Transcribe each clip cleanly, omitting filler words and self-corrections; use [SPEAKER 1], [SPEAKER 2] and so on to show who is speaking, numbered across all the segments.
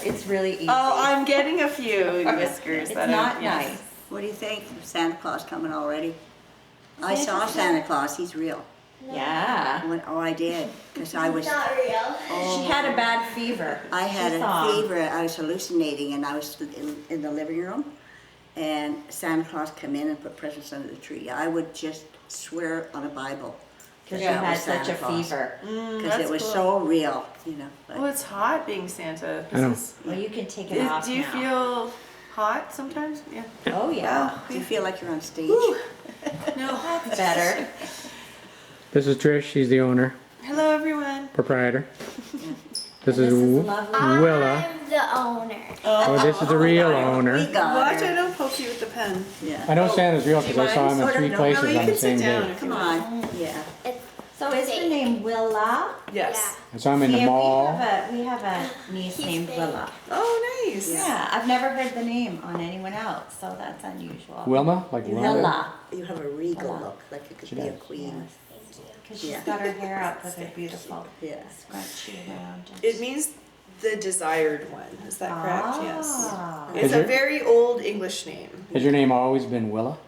[SPEAKER 1] It's really easy.
[SPEAKER 2] Oh, I'm getting a few whiskers.
[SPEAKER 1] It's
[SPEAKER 2] that
[SPEAKER 1] not
[SPEAKER 2] are, yes.
[SPEAKER 1] nice.
[SPEAKER 3] What do you think? Santa Claus coming already? I saw Santa Claus. He's real.
[SPEAKER 1] Yeah.
[SPEAKER 3] Oh, I did. Because I was...
[SPEAKER 4] Not real.
[SPEAKER 1] She had a bad fever.
[SPEAKER 3] I had
[SPEAKER 1] She
[SPEAKER 3] a
[SPEAKER 1] saw him.
[SPEAKER 3] fever. I was hallucinating, and I was in the living room, and Santa Claus come in and put presents under the tree. I would just swear on a Bible.
[SPEAKER 1] Because you had such a fever.
[SPEAKER 3] Because it was so real, you know. But
[SPEAKER 2] Well, it's hot being Santa.
[SPEAKER 5] I know.
[SPEAKER 1] Well, you can take it off
[SPEAKER 2] Do you
[SPEAKER 1] now.
[SPEAKER 2] feel hot sometimes? Yeah.
[SPEAKER 1] Oh, yeah.
[SPEAKER 3] do you feel like you're on stage?
[SPEAKER 2] No.
[SPEAKER 1] That's better.
[SPEAKER 5] This is Trish. She's the owner,
[SPEAKER 2] Hello, everyone.
[SPEAKER 5] proprietor. This
[SPEAKER 1] This
[SPEAKER 5] is
[SPEAKER 1] is lovely.
[SPEAKER 5] Willa.
[SPEAKER 4] I'm the owner.
[SPEAKER 5] Oh, this is the real
[SPEAKER 3] We
[SPEAKER 5] owner.
[SPEAKER 3] got
[SPEAKER 2] Watch,
[SPEAKER 3] her.
[SPEAKER 2] I don't poke you with the pen.
[SPEAKER 3] Yeah.
[SPEAKER 5] I know Santa's real because I saw him in
[SPEAKER 3] Sort of,
[SPEAKER 5] 3
[SPEAKER 3] no,
[SPEAKER 5] places
[SPEAKER 2] no, you
[SPEAKER 5] on
[SPEAKER 2] can
[SPEAKER 5] the same
[SPEAKER 2] sit down
[SPEAKER 5] day.
[SPEAKER 2] if you
[SPEAKER 3] Come
[SPEAKER 2] want.
[SPEAKER 3] on. Yeah.
[SPEAKER 4] It's
[SPEAKER 1] So is her name Willa?
[SPEAKER 2] Yes.
[SPEAKER 5] I saw him in the
[SPEAKER 1] Yeah,
[SPEAKER 5] mall.
[SPEAKER 1] we have a niece
[SPEAKER 4] He's
[SPEAKER 1] named
[SPEAKER 4] big.
[SPEAKER 1] Willa.
[SPEAKER 2] Oh, nice.
[SPEAKER 1] Yeah, I've never heard the name on anyone else, so that's unusual.
[SPEAKER 5] Wilma, like Wilma.
[SPEAKER 1] Willa.
[SPEAKER 3] You have a regal
[SPEAKER 1] Willa.
[SPEAKER 3] look, like you could
[SPEAKER 5] She
[SPEAKER 3] be a
[SPEAKER 5] does.
[SPEAKER 3] queen.
[SPEAKER 1] Because she's
[SPEAKER 3] Yeah.
[SPEAKER 1] got her hair up with a beautiful
[SPEAKER 3] Yeah.
[SPEAKER 1] scrunchie around it.
[SPEAKER 2] It means the desired one. Is that correct? Yes.
[SPEAKER 1] Ah.
[SPEAKER 2] It's
[SPEAKER 5] Is
[SPEAKER 2] a
[SPEAKER 5] it?
[SPEAKER 2] very old English name.
[SPEAKER 5] Has your name always been Willa?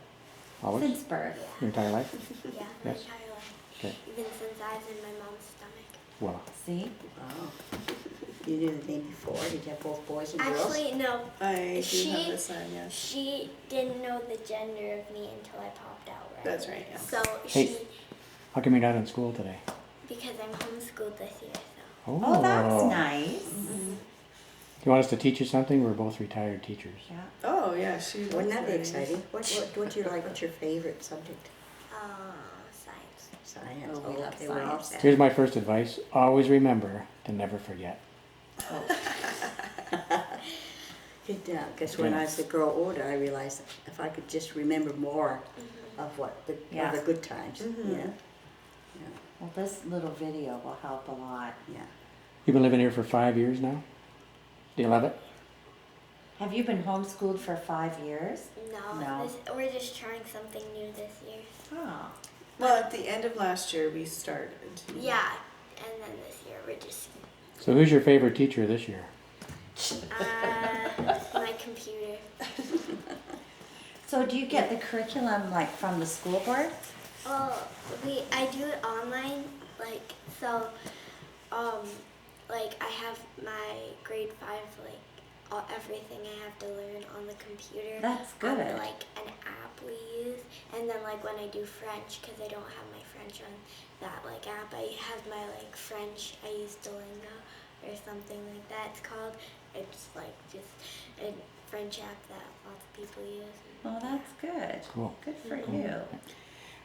[SPEAKER 5] Always?
[SPEAKER 1] Since birth.
[SPEAKER 5] Your entire life?
[SPEAKER 4] Yeah, my
[SPEAKER 5] Yes.
[SPEAKER 4] entire life.
[SPEAKER 5] Okay.
[SPEAKER 4] Even since I was in my mom's stomach.
[SPEAKER 5] Willa.
[SPEAKER 1] See?
[SPEAKER 3] Wow. You knew the name before? Did you have both boys and girls?
[SPEAKER 4] Actually, no.
[SPEAKER 2] I do have
[SPEAKER 4] She-
[SPEAKER 2] a son, yes.
[SPEAKER 4] She didn't know the gender of me until I popped out, right?
[SPEAKER 2] That's right, yeah.
[SPEAKER 4] So
[SPEAKER 5] Hey.
[SPEAKER 4] she,
[SPEAKER 5] How come you're not in school today?
[SPEAKER 4] because I'm homeschooled this year, so.
[SPEAKER 1] Oh, that's nice.
[SPEAKER 5] Do you want us to teach you something? We're both retired teachers.
[SPEAKER 1] Yeah.
[SPEAKER 2] Oh, yeah, she
[SPEAKER 3] Wouldn't
[SPEAKER 2] loves
[SPEAKER 3] that be
[SPEAKER 2] learning.
[SPEAKER 3] exciting? What do you like? What's your favorite subject?
[SPEAKER 4] Science.
[SPEAKER 3] Science.
[SPEAKER 1] Oh, we love
[SPEAKER 3] okay, we're all
[SPEAKER 1] science.
[SPEAKER 3] set.
[SPEAKER 5] Here's my first advice. Always remember to never forget.
[SPEAKER 3] Because when I was a girl older, I realized if I could just remember more of what of the good times. Yeah.
[SPEAKER 1] Well, this little video will help a lot.
[SPEAKER 3] Yeah.
[SPEAKER 5] You've been living here for 5 years now? Do you love it?
[SPEAKER 1] Have you been homeschooled for 5 years?
[SPEAKER 4] No,
[SPEAKER 1] No.
[SPEAKER 4] we're just trying something new this year.
[SPEAKER 1] Oh.
[SPEAKER 2] Well, at the end of last year, we started.
[SPEAKER 4] Yeah, and then this year we're just
[SPEAKER 5] So who's your favorite teacher this year?
[SPEAKER 4] my computer.
[SPEAKER 1] So do you get the curriculum like from the school board?
[SPEAKER 4] Well, I do it online, like so. Like I have my grade 5, like everything I have to learn on the computer.
[SPEAKER 1] That's
[SPEAKER 4] On,
[SPEAKER 1] good.
[SPEAKER 4] like an app we use, and then like when I do French, because I don't have my French on that like app, I have my like French. I use Duolingo or something like that. It's called. It's like just a French app that lots of people use.
[SPEAKER 1] Oh, that's good.
[SPEAKER 5] Cool.
[SPEAKER 1] Good for you.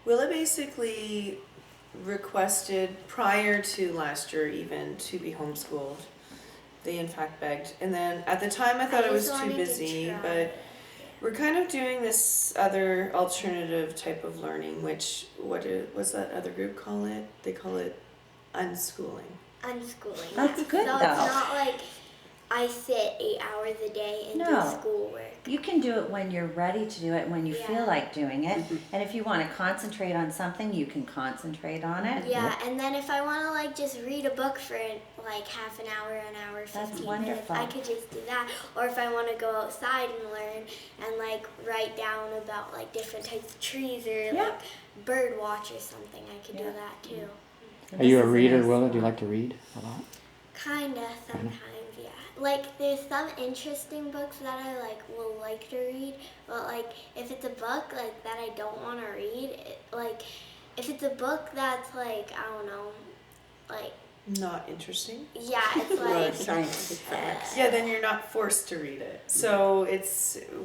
[SPEAKER 2] Willa basically requested prior to last year even to be homeschooled. They in fact begged. And then at the time I thought I was
[SPEAKER 4] just
[SPEAKER 2] too
[SPEAKER 4] wanted to
[SPEAKER 2] busy,
[SPEAKER 4] try.
[SPEAKER 2] but we're kind of doing this other alternative type of learning, which, what's that other group call it? They call it unschooling.
[SPEAKER 4] Unschooling.
[SPEAKER 1] That's good,
[SPEAKER 4] So
[SPEAKER 1] though.
[SPEAKER 4] it's not like I sit 8 hours a day and
[SPEAKER 1] No.
[SPEAKER 4] do schoolwork.
[SPEAKER 1] You can do it when you're ready to do it, when you feel
[SPEAKER 4] Yeah.
[SPEAKER 1] like doing it. And if you want to concentrate on something, you can concentrate on it.
[SPEAKER 4] Yeah, and then if I want to like just read a book for like half an hour, 15
[SPEAKER 1] That's
[SPEAKER 4] minutes,
[SPEAKER 1] wonderful.
[SPEAKER 4] I could just do that. Or if I want to go outside and learn and like write down about like different types of trees or
[SPEAKER 1] Yeah.
[SPEAKER 4] like bird watch or something, I could
[SPEAKER 1] Yeah.
[SPEAKER 4] do that too.
[SPEAKER 5] Are you a
[SPEAKER 1] This is
[SPEAKER 5] reader,
[SPEAKER 1] nice.
[SPEAKER 5] Willa? Do you like to read a lot?
[SPEAKER 4] Kinda sometimes, yeah. Like there's some interesting books that I will like to read, but like if it's a book like that I don't want to read, like if it's a book that's like I don't know, like
[SPEAKER 2] Not interesting.
[SPEAKER 4] yeah, it's
[SPEAKER 3] Well,
[SPEAKER 4] like
[SPEAKER 3] it's scientific facts.
[SPEAKER 2] Yeah, then you're not forced to read it. So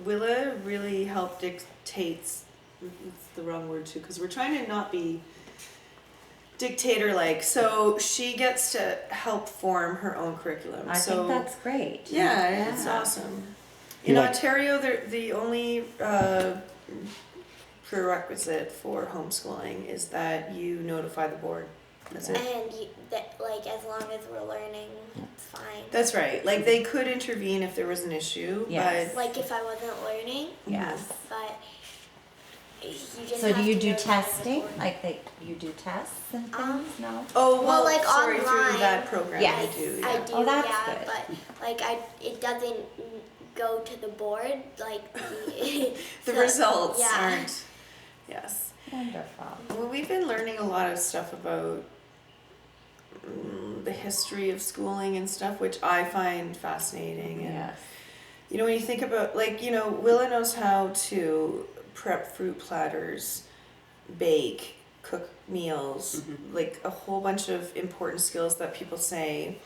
[SPEAKER 2] Willa really helped dictates, it's the wrong word too, because we're trying to not be dictator-like. So she gets to help form her own curriculum.
[SPEAKER 1] I
[SPEAKER 2] so
[SPEAKER 1] think that's great.
[SPEAKER 2] yeah, it's awesome. In
[SPEAKER 5] You like-
[SPEAKER 2] Ontario, the only prerequisite for homeschooling is that you notify the board. That's it.
[SPEAKER 4] and like as long as we're learning, it's fine.
[SPEAKER 2] That's right. Like they could intervene if there was an issue,
[SPEAKER 1] Yes.
[SPEAKER 2] but
[SPEAKER 4] Like if I wasn't learning,
[SPEAKER 1] Yes.
[SPEAKER 4] but you just
[SPEAKER 1] So
[SPEAKER 4] have
[SPEAKER 1] do you
[SPEAKER 4] to
[SPEAKER 1] do
[SPEAKER 4] know
[SPEAKER 1] testing?
[SPEAKER 4] the board.
[SPEAKER 1] Like you do tests and things? No?
[SPEAKER 2] Oh, well,
[SPEAKER 4] like,
[SPEAKER 2] sorry,
[SPEAKER 4] online.
[SPEAKER 2] through that program
[SPEAKER 1] Yes.
[SPEAKER 2] you do, yeah.
[SPEAKER 4] I do,
[SPEAKER 1] Oh, that's
[SPEAKER 4] yeah,
[SPEAKER 1] good.
[SPEAKER 4] but like it doesn't go to the board like the
[SPEAKER 2] The
[SPEAKER 4] so-
[SPEAKER 2] results
[SPEAKER 4] yeah.
[SPEAKER 2] aren't, yes.
[SPEAKER 1] Wonderful.
[SPEAKER 2] Well, we've been learning a lot of stuff about the history of schooling and stuff, which I find fascinating. And,
[SPEAKER 1] Yes.
[SPEAKER 2] you know, when you think about, like, you know, Willa knows how to prep fruit platters, bake, cook meals, like a whole bunch of important skills that people say,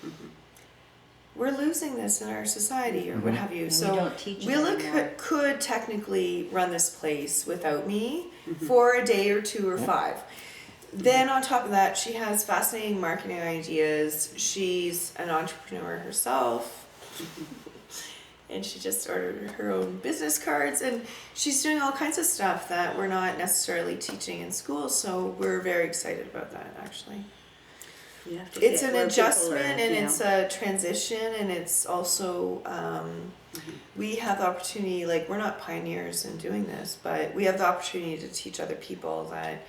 [SPEAKER 2] we're losing this in our society or what have you.
[SPEAKER 1] And
[SPEAKER 2] So
[SPEAKER 1] we don't teach it
[SPEAKER 2] Willa
[SPEAKER 1] anymore.
[SPEAKER 2] could technically run this place without me for a day or two or
[SPEAKER 5] Yep.
[SPEAKER 2] 5. Then on top of that, she has fascinating marketing ideas. She's an entrepreneur herself. And she just ordered her own business cards, and she's doing all kinds of stuff that we're not necessarily teaching in school, so we're very excited about that actually.
[SPEAKER 3] You have to
[SPEAKER 2] It's
[SPEAKER 3] get
[SPEAKER 2] an
[SPEAKER 3] where people
[SPEAKER 2] adjustment
[SPEAKER 3] are,
[SPEAKER 2] and
[SPEAKER 3] you
[SPEAKER 2] it's
[SPEAKER 3] know.
[SPEAKER 2] a transition, and it's also we have the opportunity, like we're not pioneers in doing this, but we have the opportunity to teach other people that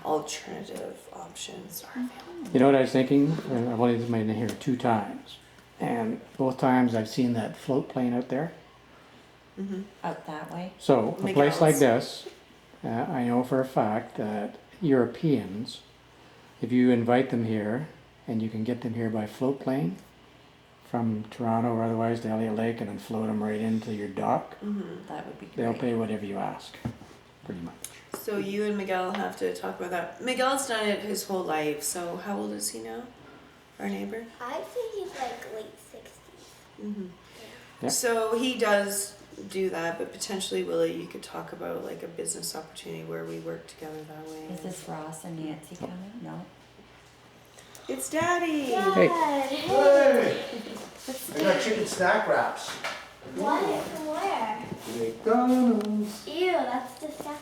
[SPEAKER 2] alternative options are available.
[SPEAKER 5] You know what I was thinking? I've only been here 2 times, and both times I've seen that float plane out there.
[SPEAKER 1] Out that way.
[SPEAKER 5] So a place
[SPEAKER 2] Miguel's.
[SPEAKER 5] like this, I know for a fact that Europeans, if you invite them here and you can get them here by float plane from Toronto or otherwise to Elliot Lake and then float them right into your dock,
[SPEAKER 1] That would be great.
[SPEAKER 5] they'll pay whatever you ask, pretty much.
[SPEAKER 2] So you and Miguel have to talk about that. Miguel's done it his whole life, so how old is he now? Our neighbor?
[SPEAKER 4] I think he's like late 60s.
[SPEAKER 5] Yeah.
[SPEAKER 2] So he does do that, but potentially, Willie, you could talk about like a business opportunity where we work together that way.
[SPEAKER 1] Is this Ross and Nancy coming? No.
[SPEAKER 2] It's Daddy!
[SPEAKER 5] Hey.
[SPEAKER 6] Hey! I got chicken snack wraps.
[SPEAKER 4] What? From where?
[SPEAKER 6] McDonald's.
[SPEAKER 4] Ew, that's